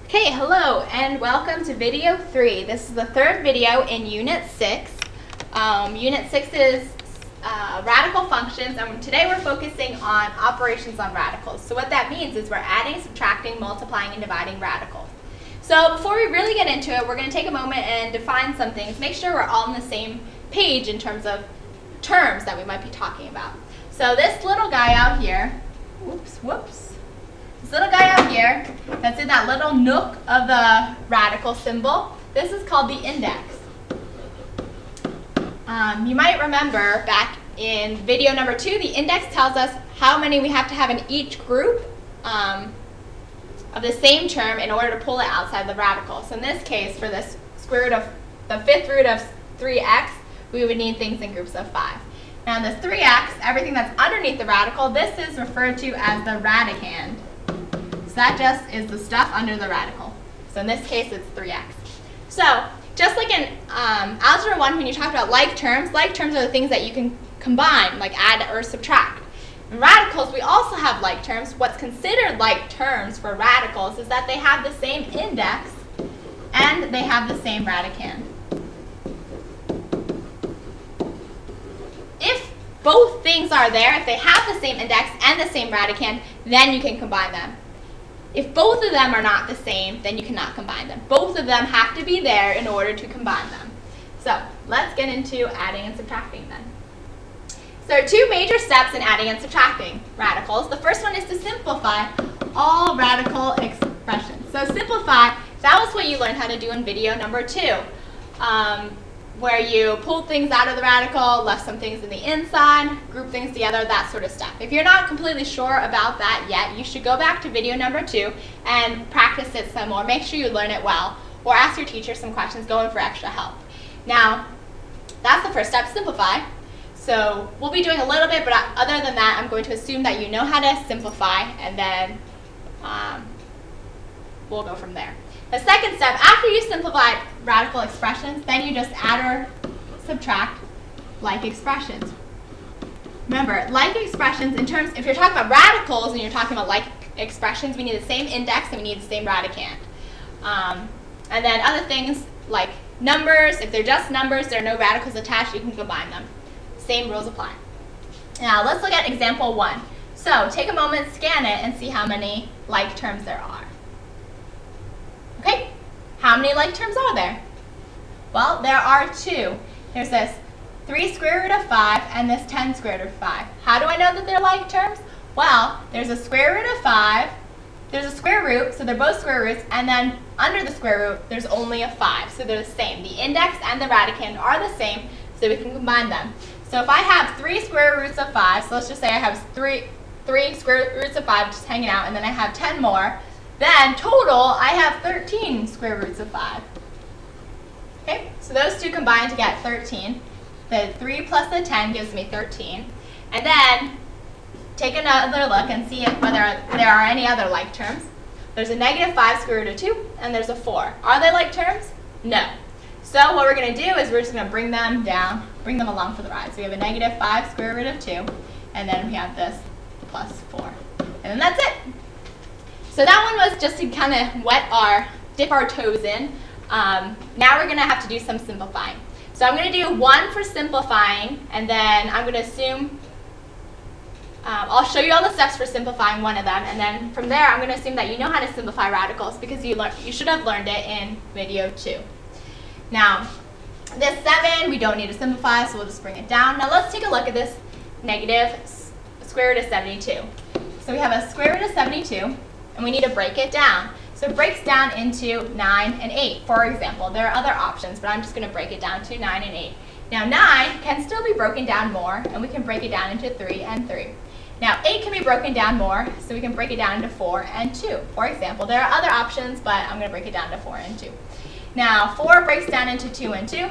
Okay, hello and welcome to video 3. This is the third video in Unit 6. Unit 6 is radical functions, and today we're focusing on operations on radicals. So what that means is we're adding, subtracting, multiplying, and dividing radicals. So before we really get into it, we're going to take a moment and define some things. Make sure we're all on the same page in terms of terms that we might be talking about. So this little guy out here, this little guy out here that's in that little nook of the radical symbol, this is called the index. You might remember back in video number 2, the index tells us how many we have to have in each group of the same term in order to pull it outside the radical. So in this case, for this square root of the fifth root of 3x, we would need things in groups of 5. Now this 3x, everything that's underneath the radical, this is referred to as the radicand. So that just is the stuff under the radical. So in this case, it's 3x. So just like in Algebra 1, when you talk about like terms are the things that you can combine, like add or subtract. In radicals, we also have like terms. What's considered like terms for radicals is that they have the same index and they have the same radicand. If both things are there, if they have the same index and the same radicand, then you can combine them. If both of them are not the same, then you cannot combine them. Both of them have to be there in order to combine them. So let's get into adding and subtracting then. So there are two major steps in adding and subtracting radicals. The first one is to simplify all radical expressions. So simplify, that was what you learned how to do in video number 2. Where you pulled things out of the radical, left some things in the inside, grouped things together, that sort of stuff. If you're not completely sure about that yet, you should go back to video number 2 and practice it some more. Make sure you learn it well, or ask your teacher some questions, go in for extra help. Now, that's the first step, simplify. So we'll be doing a little bit, but other than that, I'm going to assume that you know how to simplify, and then we'll go from there. The second step, after you simplify radical expressions, then you just add or subtract like expressions. Remember, like expressions, in terms, if you're talking about radicals and you're talking about like expressions, we need the same index and we need the same radicand. And then other things like numbers, if they're just numbers, there are no radicals attached, you can combine them. Same rules apply. Now let's look at example 1. So take a moment, scan it, and see how many like terms there are. Okay, how many like terms are there? Well, there are 2. There's this 3 square root of 5 and this 10 square root of 5. How do I know that they're like terms? Well, there's a square root of 5, there's a square root, so they're both square roots, and then under the square root, there's only a 5, so they're the same. The index and the radicand are the same, so we can combine them. So if I have 3 square roots of 5, so let's just say I have three square roots of 5 just hanging out, and then I have 10 more, then total, I have 13 square roots of 5. Okay, so those two combine to get 13. The 3 plus the 10 gives me 13. And then take another look and see whether there are any other like terms. There's a negative 5 square root of 2, and there's a 4. Are they like terms? No. So what we're going to do is we're just going to bring them down, bring them along for the ride. So we have a negative 5 square root of 2, and then we have this plus 4. And then that's it. So that one was just to kind of dip our toes in. Now we're going to have to do some simplifying. So I'm going to do 1 for simplifying, and then I'm going to assume, I'll show you all the steps for simplifying one of them, and then from there I'm going to assume that you know how to simplify radicals because you should have learned it in video 2. Now, this 7, we don't need to simplify, so we'll just bring it down. Now let's take a look at this negative square root of 72. So we have a square root of 72. And we need to break it down. So it breaks down into 9 and 8, for example. There are other options, but I'm just going to break it down to 9 and 8. Now 9 can still be broken down more, and we can break it down into 3 and 3. Now 8 can be broken down more, so we can break it down into 4 and 2. For example, there are other options, but I'm going to break it down to 4 and 2. Now 4 breaks down into 2 and 2.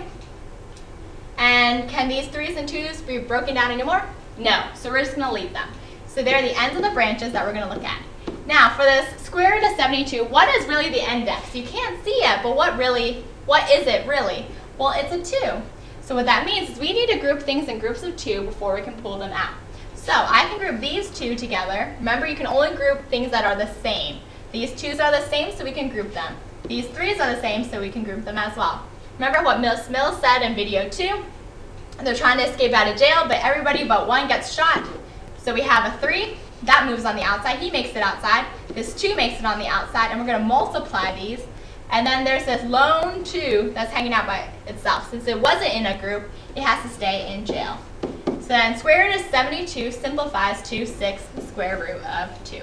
And can these 3's and 2's be broken down anymore? No, so we're just going to leave them. So they're the ends of the branches that we're going to look at. Now, for this square root of 72, what is really the index? You can't see it, but what is it really? Well, it's a 2. So what that means is we need to group things in groups of 2 before we can pull them out. So I can group these 2 together. Remember, you can only group things that are the same. These 2's are the same, so we can group them. These 3's are the same, so we can group them as well. Remember what Miss Mills said in video 2? They're trying to escape out of jail, but everybody but 1 gets shot. So we have a 3, that moves on the outside, he makes it outside. This 2 makes it on the outside, and we're going to multiply these. And then there's this lone 2 that's hanging out by itself. Since it wasn't in a group, it has to stay in jail. So then square root of 72 simplifies to 6 square root of 2.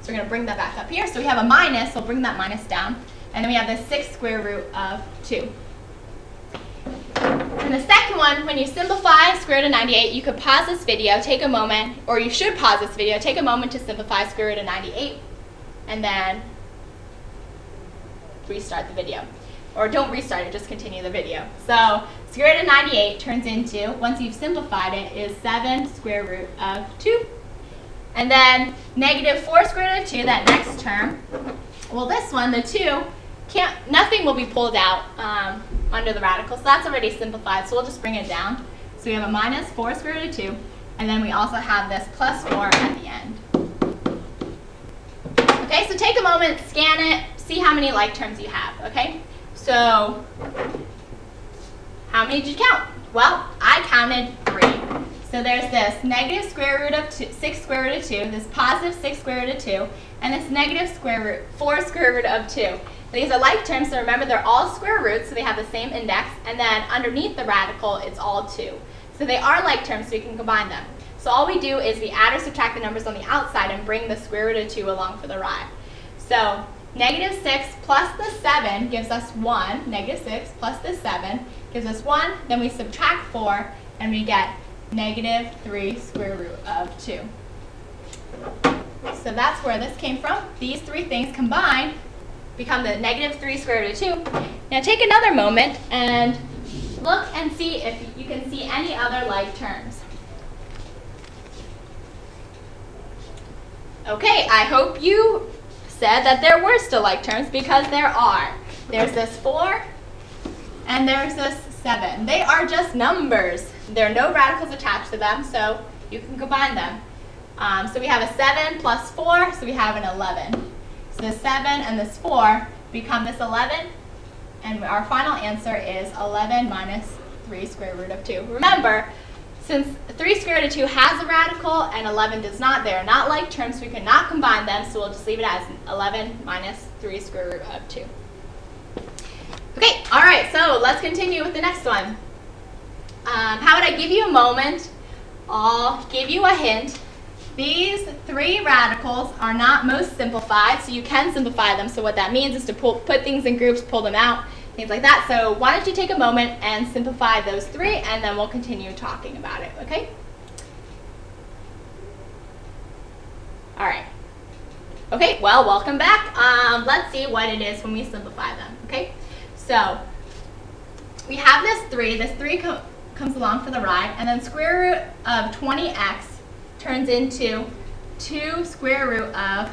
So we're going to bring that back up here. So we have a minus, so we'll bring that minus down. And then we have the 6 square root of 2. And the second one, when you simplify square root of 98, you could pause this video, take a moment, or you should pause this video, take a moment to simplify square root of 98, and then restart the video. Or don't restart it, just continue the video. So square root of 98 turns into, once you've simplified it, is 7 square root of 2. And then negative 4 square root of 2, that next term, well this one, the 2, nothing will be pulled out under the radical, so that's already simplified, so we'll just bring it down. So we have a minus 4 square root of 2, and then we also have this plus 4 at the end. Okay, so take a moment, scan it, see how many like terms you have, okay? So, how many did you count? Well, I counted 3. So there's this negative square root of 6 square root of 2, this positive 6 square root of 2, and this negative 4 square root of 2. These are like terms, so remember they're all square roots, so they have the same index, and then underneath the radical, it's all 2. So they are like terms, so we can combine them. So all we do is we add or subtract the numbers on the outside and bring the square root of 2 along for the ride. So negative 6 plus the 7 gives us 1. Negative 6 plus the 7 gives us 1. Then we subtract 4, and we get negative 3 square root of 2. So that's where this came from. These 3 things combined become the negative 3 square root of 2. Now take another moment and look and see if you can see any other like terms. Okay, I hope you said that there were still like terms, because there are. There's this 4 and there's this 7. They are just numbers. There are no radicals attached to them, so you can combine them. So we have a 7 plus 4, so we have an 11. So this 7 and this 4 become this 11, and our final answer is 11 minus 3 square root of 2. Remember, since 3 square root of 2 has a radical and 11 does not, they are not like terms, so we cannot combine them, so we'll just leave it as 11 minus 3 square root of 2. Okay, all right, so let's continue with the next one. How would I give you a moment? I'll give you a hint. These 3 radicals are not most simplified, so you can simplify them. So what that means is to put things in groups, pull them out, things like that. So why don't you take a moment and simplify those 3, and then we'll continue talking about it, okay? All right. Okay, well, welcome back. Let's see what it is when we simplify them, okay? So we have this 3. This 3 comes along for the ride, and then square root of 20x turns into 2 square root of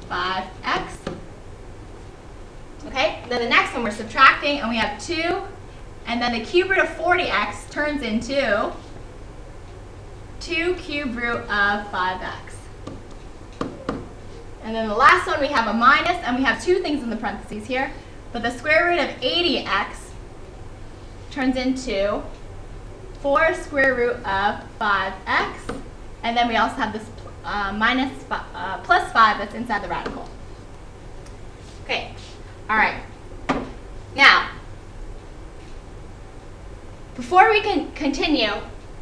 5x. Okay, then the next one we're subtracting, and we have 2, and then the cube root of 40x turns into 2 cube root of 5x. And then the last one we have a minus, and we have 2 things in the parentheses here, but the square root of 80x turns into 4 square root of 5x. And then we also have this plus 5 that's inside the radical. Okay, all right. Now, before we can continue,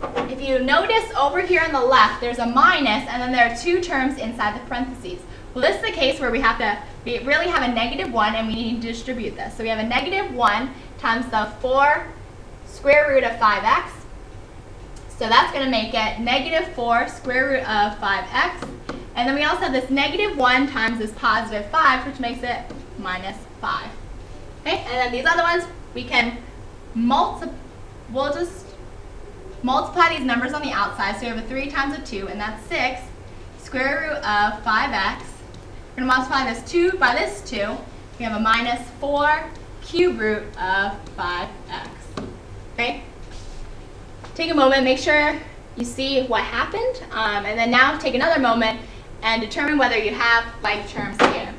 if you notice over here on the left, there's a minus, and then there are 2 terms inside the parentheses. Well, this is the case where we really have a negative 1, and we need to distribute this. So we have a negative 1 times the 4 square root of 5x. So that's going to make it negative 4 square root of 5x. And then we also have this negative 1 times this positive 5, which makes it minus 5. Okay, and then these other ones, we can we'll just multiply these numbers on the outside. So we have a 3 times a 2, and that's 6 square root of 5x. We're going to multiply this 2 by this 2. We have a minus 4 cube root of 5x. Okay? Take a moment, make sure you see what happened, and then now take another moment and determine whether you have like terms here.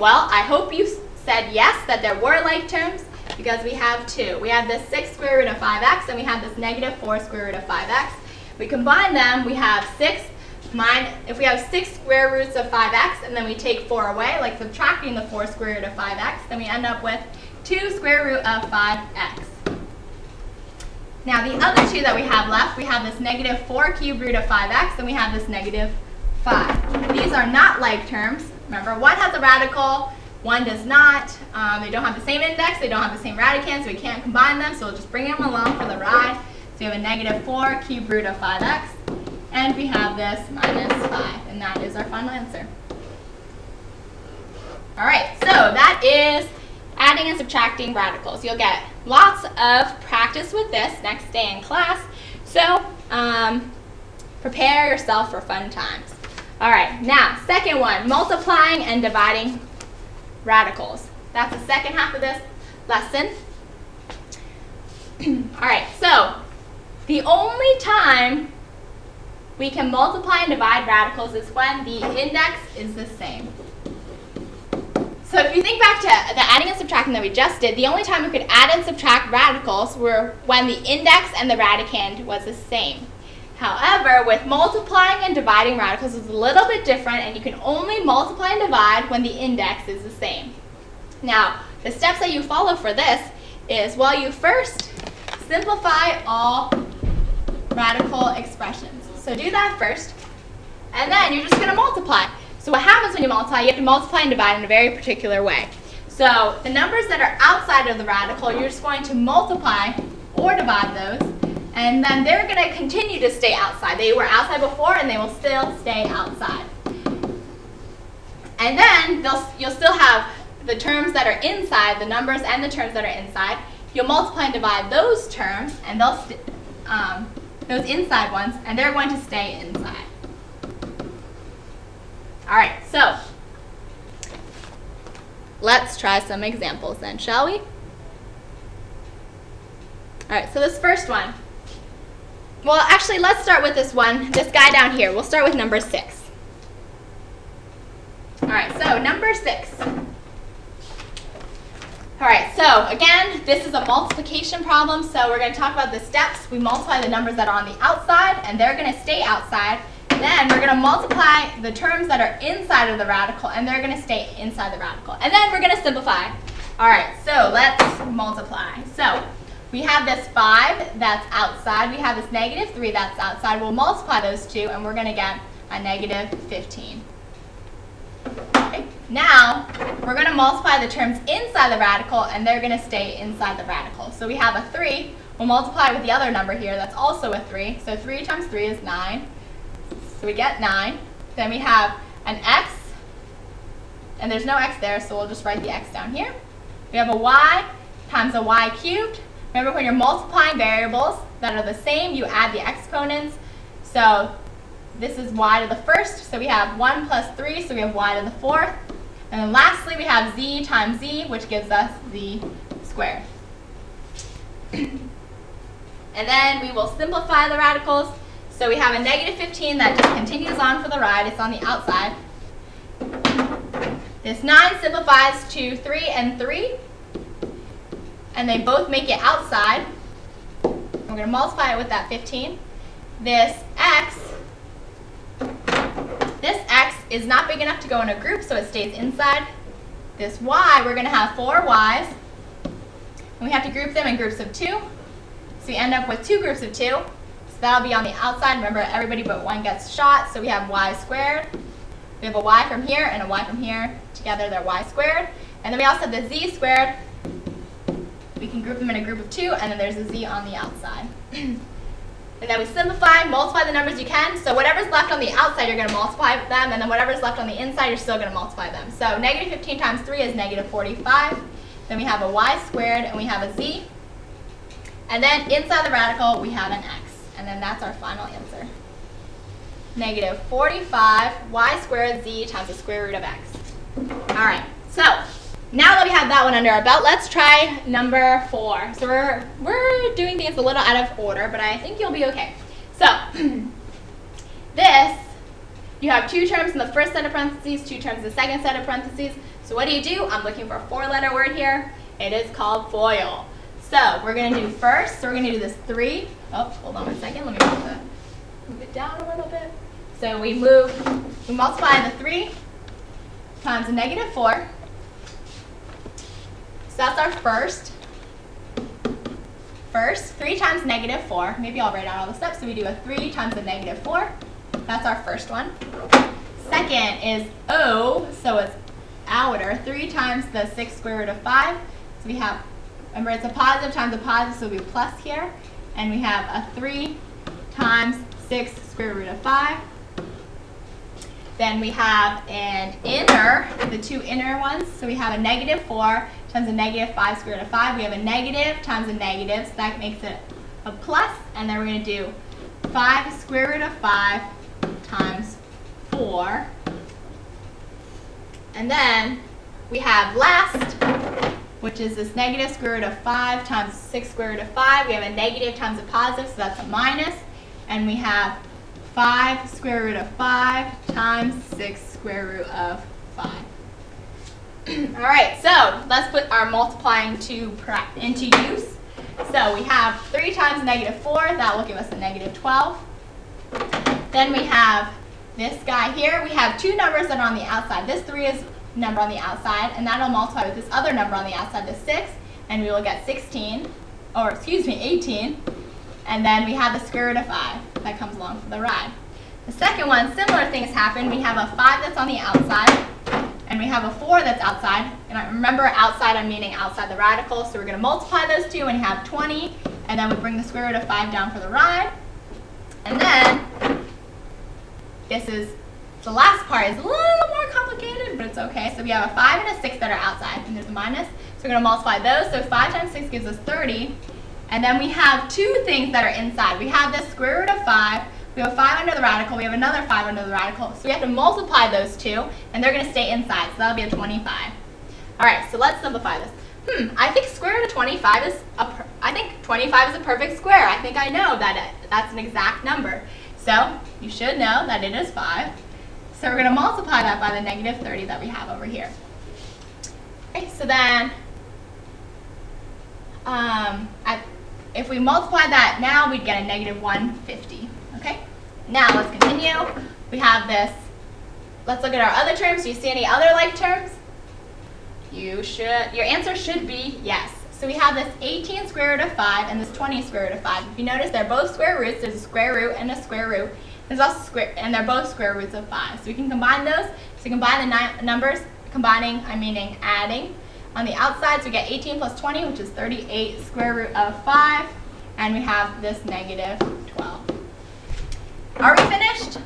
well, I hope you said yes, that there were like terms, because we have two. We have this 6 square root of 5x, and we have this negative 4 square root of 5x. We combine them, we have 6 minus, if we have 6 square roots of 5x, and then we take 4 away, like subtracting the 4 square root of 5x, then we end up with 2 square root of 5x. Now the other two that we have left, we have this negative 4 cubed root of 5x, and we have this negative 5. These are not like terms. Remember, one has a radical, one does not. They don't have the same index, they don't have the same radicand, so we can't combine them, so we'll just bring them along for the ride. So we have a negative 4 cubed root of 5x, and we have this minus 5, and that is our final answer. All right, so that is adding and subtracting radicals. You'll get lots of practice with this next day in class, so prepare yourself for fun times. All right, now second one, multiplying and dividing radicals. That's the second half of this lesson. All right, so the only time we can multiply and divide radicals is when the index is the same. So if you think back to the adding and subtracting that we just did, the only time we could add and subtract radicals were when the index and the radicand was the same. However, with multiplying and dividing radicals, it's a little bit different, and you can only multiply and divide when the index is the same. Now, the steps that you follow for this is, well, you first simplify all radical expressions. So do that first, and then you're just going to multiply. So what happens when you multiply, you have to multiply and divide in a very particular way. So the numbers that are outside of the radical, you're just going to multiply or divide those, and then they're going to continue to stay outside. They were outside before, and they will still stay outside. And then you'll still have the terms that are inside, the numbers and the terms that are inside. You'll multiply and divide those terms, and those inside ones, and they're going to stay inside. All right, so let's try some examples then, shall we? All right, so this first one. Well, actually, let's start with this guy down here. We'll start with number 6. All right, so number 6. All right, so again, this is a multiplication problem, so we're going to talk about the steps. We multiply the numbers that are on the outside, and they're going to stay outside. Then we're going to multiply the terms that are inside of the radical, and they're going to stay inside the radical. And then we're going to simplify. All right, so let's multiply. So we have this 5 that's outside. We have this negative 3 that's outside. We'll multiply those two, and we're going to get a negative 15. Okay. Now, we're going to multiply the terms inside the radical, and they're going to stay inside the radical. So we have a 3. We'll multiply with the other number here. That's also a 3. So 3 times 3 is 9. So we get 9. Then we have an x, and there's no x there, so we'll just write the x down here. We have a y times a y cubed. Remember, when you're multiplying variables that are the same, you add the exponents. So this is y to the first, so we have 1 plus 3, so we have y to the fourth. And then lastly, we have z times z, which gives us z squared. And then we will simplify the radicals. So we have a negative 15 that just continues on for the ride. It's on the outside. This 9 simplifies to 3 and 3. And they both make it outside. We're going to multiply it with that 15. This x is not big enough to go in a group, so it stays inside. This y, we're going to have 4 y's. And we have to group them in groups of 2. So we end up with 2 groups of 2. So that'll be on the outside. Remember, everybody but 1 gets shot, so we have y squared. We have a y from here and a y from here. Together, they're y squared. And then we also have the z squared. We can group them in a group of 2, and then there's a z on the outside. And then we simplify, multiply the numbers you can. So whatever's left on the outside, you're going to multiply them, and then whatever's left on the inside, you're still going to multiply them. So negative 15 times 3 is negative 45. Then we have a y squared, and we have a z. And then inside the radical, we have an x. And then that's our final answer. Negative 45 y squared z times the square root of x. All right, so now that we have that one under our belt, let's try number 4. So we're doing things a little out of order, but I think you'll be okay. So this you have two terms in the first set of parentheses, two terms in the second set of parentheses. So what do? I'm looking for a four-letter word here. It is called FOIL. So we're going to do first, so we're going to do this 3. Oh, hold on 1 second. Let me move it down a little bit. So we multiply the 3 times the negative 4. So that's our first. First, 3 times negative 4. Maybe I'll write out all the steps. So we do a 3 times the negative 4. That's our first one. Second is O, so it's outer. 3 times the 6 square root of 5. So we have, remember it's a positive times a positive, so we plus here. And we have a 3 times 6 square root of 5. Then we have an inner, the two inner ones. So we have a negative 4 times a negative 5 square root of 5. We have a negative times a negative, so that makes it a plus. And then we're going to do 5 square root of 5 times 4. And then we have last, which is this negative square root of 5 times 6 square root of 5. We have a negative times a positive, so that's a minus. And we have 5 square root of 5 times 6 square root of 5. All right, so let's put our multiplying into use. So we have 3 times negative 4. That will give us a negative 12. Then we have this guy here. We have two numbers that are on the outside. This 3 is number on the outside, and that'll multiply with this other number on the outside, the 6, and we will get 18. And then we have the square root of 5 that comes along for the ride. The second one, similar things happen. We have a 5 that's on the outside, and we have a 4 that's outside. And remember, outside, I'm meaning outside the radical, so we're going to multiply those two and have 20, and then we bring the square root of 5 down for the ride. And then, the last part is a little more complicated, but it's okay. So we have a 5 and a 6 that are outside, and there's a minus. So we're going to multiply those. So 5 times 6 gives us 30. And then we have two things that are inside. We have this square root of 5. We have a 5 under the radical. We have another 5 under the radical. So we have to multiply those two, and they're going to stay inside. So that'll be a 25. All right, so let's simplify this. I think square root of 25 is I think 25 is a perfect square. I think I know that that's an exact number. So you should know that it is 5. So we're going to multiply that by the negative 30 that we have over here. Okay, so then if we multiply that now, we'd get a negative 150. Okay, now let's continue. We have this. Let's look at our other terms. Do you see any other like terms? Your answer should be yes. So we have this 18 square root of 5 and this 20 square root of 5. If you notice, they're both square roots. There's a square root and a square root. There's also square, and they're both square roots of 5. So we can combine those. So combine the numbers. Combining, I'm meaning adding. On the outside, so we get 18 plus 20, which is 38 square root of 5. And we have this negative 12. Are we finished?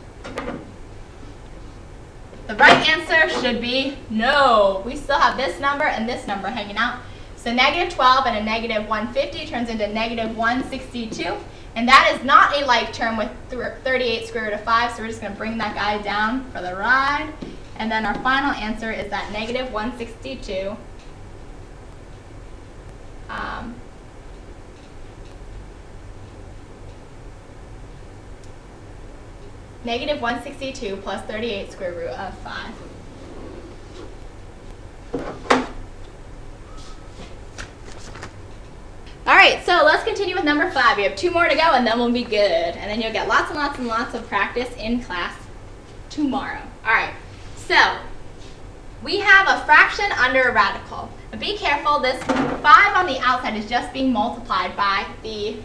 The right answer should be no. We still have this number and this number hanging out. So negative 12 and a negative 150 turns into negative 162. And that is not a like term with 38 square root of 5, so we're just going to bring that guy down for the ride. And then our final answer is that negative 162. Negative 162 plus 38 square root of 5. All right, so let's continue with number 5. We have 2 more to go, and then we'll be good. And then you'll get lots and lots and lots of practice in class tomorrow. All right, so we have a fraction under a radical. But be careful, this 5 on the outside is just being multiplied by the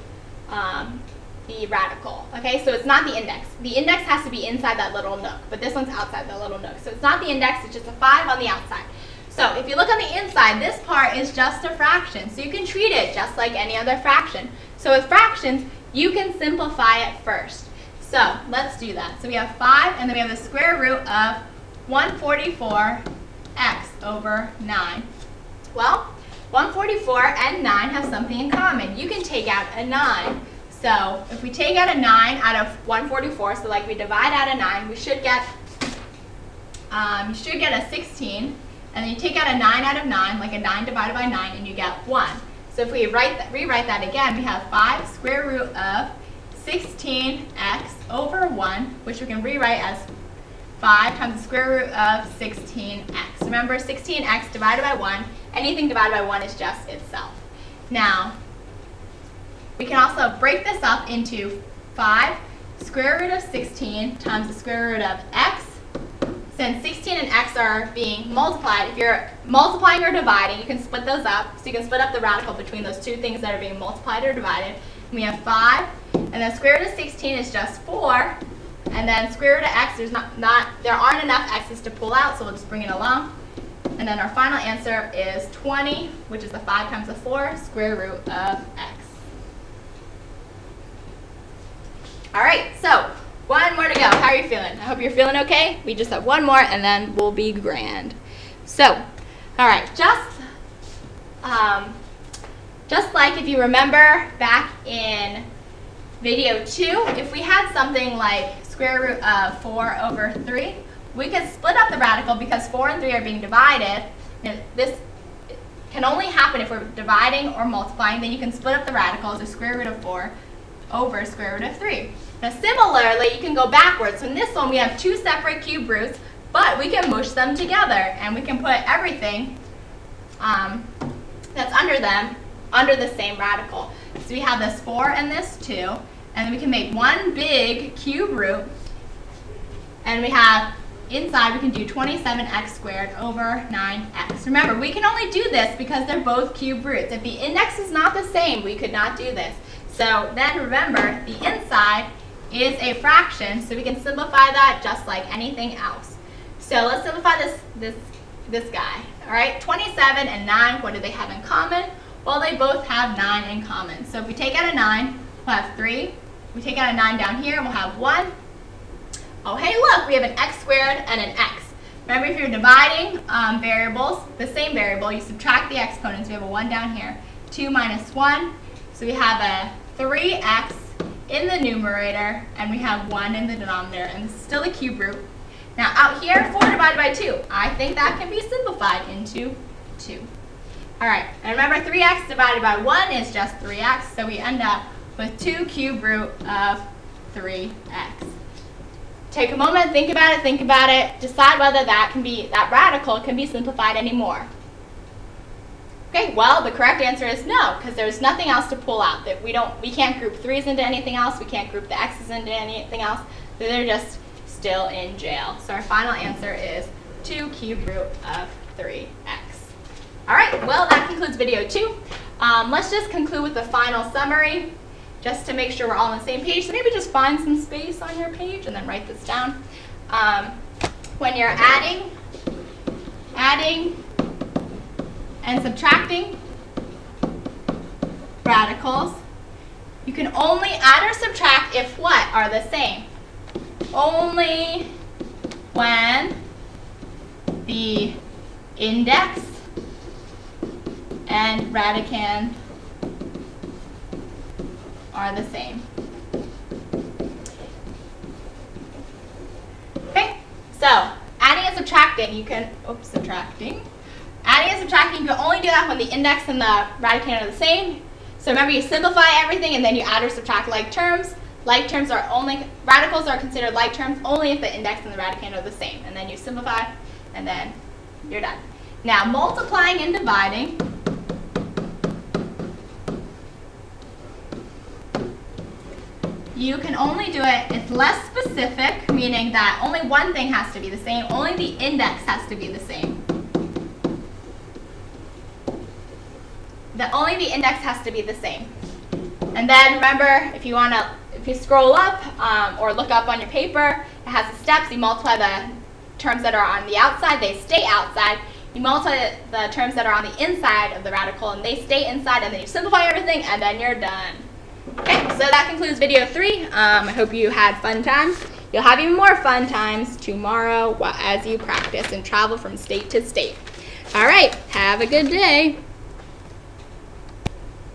radical. Okay, so it's not the index. The index has to be inside that little nook, but this one's outside the little nook. So it's not the index, it's just a 5 on the outside. So if you look on the inside, this part is just a fraction. So you can treat it just like any other fraction. So with fractions, you can simplify it first. So let's do that. So we have 5, and then we have the square root of 144x over 9. Well, 144 and 9 have something in common. You can take out a 9. So if we take out a 9 out of 144, so like we divide out a 9, we should get a 16. And then you take out a 9 out of 9, like a 9 divided by 9, and you get 1. So if we rewrite that again, we have 5 square root of 16x over 1, which we can rewrite as 5 times the square root of 16x. Remember, 16x divided by 1, anything divided by 1 is just itself. Now, we can also break this up into 5 square root of 16 times the square root of x. Since 16 and x are being multiplied, if you're multiplying or dividing, you can split those up. So you can split up the radical between those two things that are being multiplied or divided. And we have 5, and then square root of 16 is just 4. And then square root of x, there aren't enough x's to pull out, so we'll just bring it along. And then our final answer is 20, which is the 5 times the 4 square root of x. All right, so one more to go. How are you feeling? I hope you're feeling okay. We just have one more, and then we'll be grand. So, all right, just like if you remember back in video 2, if we had something like square root of 4 over 3, we could split up the radical because 4 and 3 are being divided. And this can only happen if we're dividing or multiplying. Then you can split up the radical as a square root of 4 over square root of 3. Now similarly, you can go backwards. So in this one, we have two separate cube roots, but we can mush them together, and we can put everything that's under them under the same radical. So we have this 4 and this 2, and then we can make one big cube root, and we have inside we can do 27x squared over 9x. Remember, we can only do this because they're both cube roots. If the index is not the same, we could not do this. So then remember, the inside is a fraction, so we can simplify that just like anything else. So let's simplify this guy. All right, 27 and 9, what do they have in common? Well, they both have 9 in common. So if we take out a 9, we'll have 3. We take out a 9 down here, we'll have 1. Oh, hey, look, we have an x squared and an x. Remember, if you're dividing variables, the same variable, you subtract the exponents. We have a 1 down here. 2 minus 1. So we have a 3x in the numerator, and we have 1 in the denominator, and this is still a cube root. Now out here, 4 divided by 2. I think that can be simplified into 2. All right, and remember 3x divided by 1 is just 3x, so we end up with 2 cube root of 3x. Take a moment, think about it, decide whether that radical can be simplified anymore. Okay, well, the correct answer is no, because there's nothing else to pull out. That we can't group 3's into anything else, we can't group the x's into anything else, so they're just still in jail. So our final answer is 2 cube root of 3x. All right, well, that concludes video 2. Let's just conclude with the final summary, just to make sure we're all on the same page. So maybe just find some space on your page and then write this down. When you're adding and subtracting radicals, you can only add or subtract if what are the same? Only when the index and radicand are the same. Okay, so adding and subtracting, you can, adding and subtracting, you can only do that when the index and the radicand are the same. So remember, you simplify everything and then you add or subtract like terms. Like terms are only, radicals are considered like terms only if the index and the radicand are the same. And then you simplify, and then you're done. Now, multiplying and dividing, you can only do it, it's less specific, meaning that only one thing has to be the same, only the index has to be the same. Only the index has to be the same. And then remember, if you scroll up or look up on your paper, it has the steps. You multiply the terms that are on the outside, they stay outside. You multiply the terms that are on the inside of the radical, and they stay inside, and then you simplify everything, and then you're done. Okay, so that concludes video 3. I hope you had fun times. You'll have even more fun times tomorrow as you practice and travel from state to state. All right, have a good day.